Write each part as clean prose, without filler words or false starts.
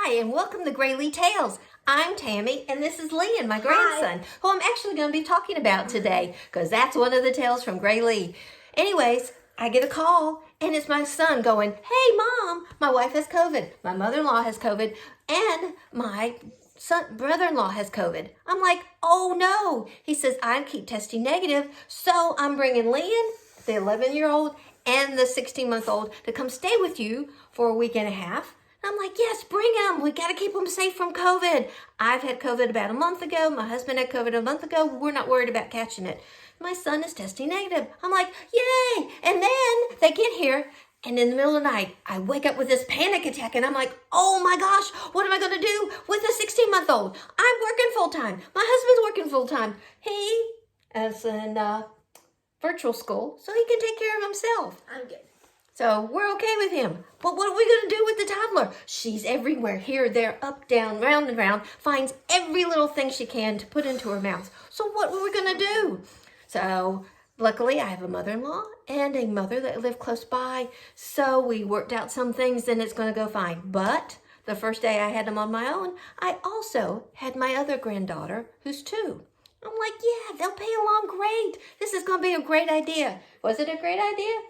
Hi, and welcome to Grayleigh Tales. I'm Tammy, and this is Leon, my grandson, who I'm actually going to be talking about today, because that's one of the tales from Grayleigh. Anyways, I get a call, and it's my son going, "Hey, Mom, my wife has COVID, my mother-in-law has COVID, and my brother-in-law has COVID." I'm like, "Oh, no." He says, "I keep testing negative, so I'm bringing Leon, the 11-year-old, and the 16-month-old to come stay with you for a week and a half." I'm like, "Yes, bring them. We got to keep them safe from COVID. I've had COVID about a month ago. My husband had COVID a month ago. We're not worried about catching it. My son is testing negative." I'm like, "Yay." And then they get here, and in the middle of the night, I wake up with this panic attack, and I'm like, "Oh my gosh, what am I going to do with a 16-month-old? I'm working full-time. My husband's working full-time. He is in virtual school, so he can take care of himself. I'm good. So we're okay with him. But what are we going to do with the toddler? She's everywhere, here, there, up, down, round and round, finds every little thing she can to put into her mouth. So what were we going to do?" So luckily, I have a mother-in-law and a mother that live close by. So we worked out some things, and it's going to go fine. But the first day I had them on my own, I also had my other granddaughter, who's 2. I'm like, "Yeah, they'll pay along great. This is going to be a great idea." Was it a great idea?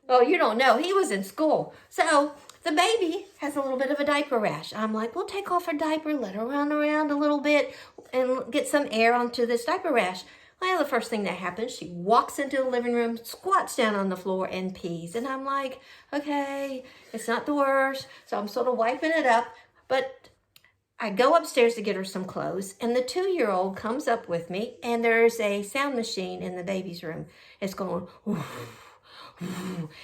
Oh, you don't know. He was in school. So the baby has a little bit of a diaper rash. I'm like, "We'll take off her diaper, let her run around a little bit, and get some air onto this diaper rash." Well, the first thing that happens, she walks into the living room, squats down on the floor, and pees. And I'm like, okay, it's not the worst. So I'm sort of wiping it up. But I go upstairs to get her some clothes, and the 2-year-old comes up with me, and there's a sound machine in the baby's room. It's going, "Oof."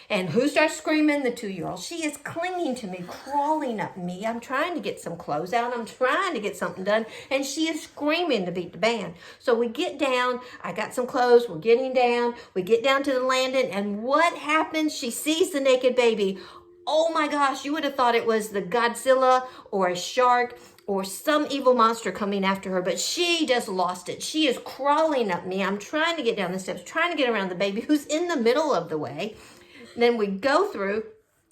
And who starts screaming? The 2-year-old. She is clinging to me, crawling up me. I'm trying to get some clothes out. I'm trying to get something done. And she is screaming to beat the band. So we get down. I got some clothes. We're getting down. We get down to the landing. And what happens? She sees the naked baby. Oh my gosh, you would have thought it was the Godzilla or a shark or some evil monster coming after her, but she just lost it. She is crawling up me. I'm trying to get down the steps, trying to get around the baby who's in the middle of the way. And then we go through,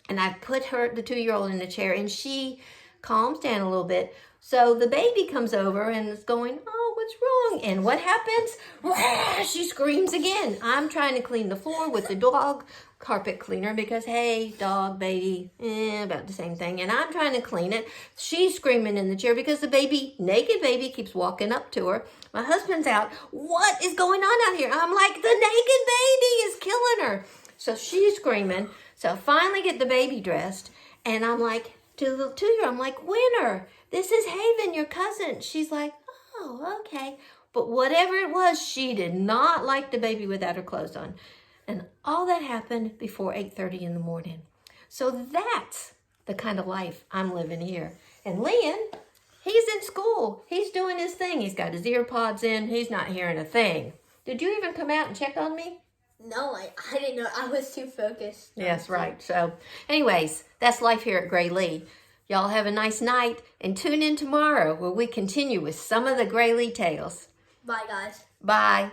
and I put her, the 2-year-old, in a chair, and she calms down a little bit. So the baby comes over and is going, "Oh, what's wrong?" And what happens? Rah, she screams again. I'm trying to clean the floor with the dog carpet cleaner because, hey, dog, baby, about the same thing. And I'm trying to clean it. She's screaming in the chair because the baby, naked baby, keeps walking up to her. My husband's out. "What is going on out here?" I'm like, "The naked baby is killing her." So she's screaming. So I finally get the baby dressed, and I'm like, to the 2-year-old, I'm like, "Winter, this is Haven, your cousin." She's like, "Oh, okay." But whatever it was, she did not like the baby without her clothes on. And all that happened before 8:30 in the morning. So that's the kind of life I'm living here. And Leon, he's in school. He's doing his thing. He's got his ear pods in. He's not hearing a thing. Did you even come out and check on me? No, I didn't know. I was too focused. Yes, right. So anyways, that's life here at Grayleigh. Y'all have a nice night, and tune in tomorrow where we continue with some of the Grayleigh Tales. Bye, guys. Bye.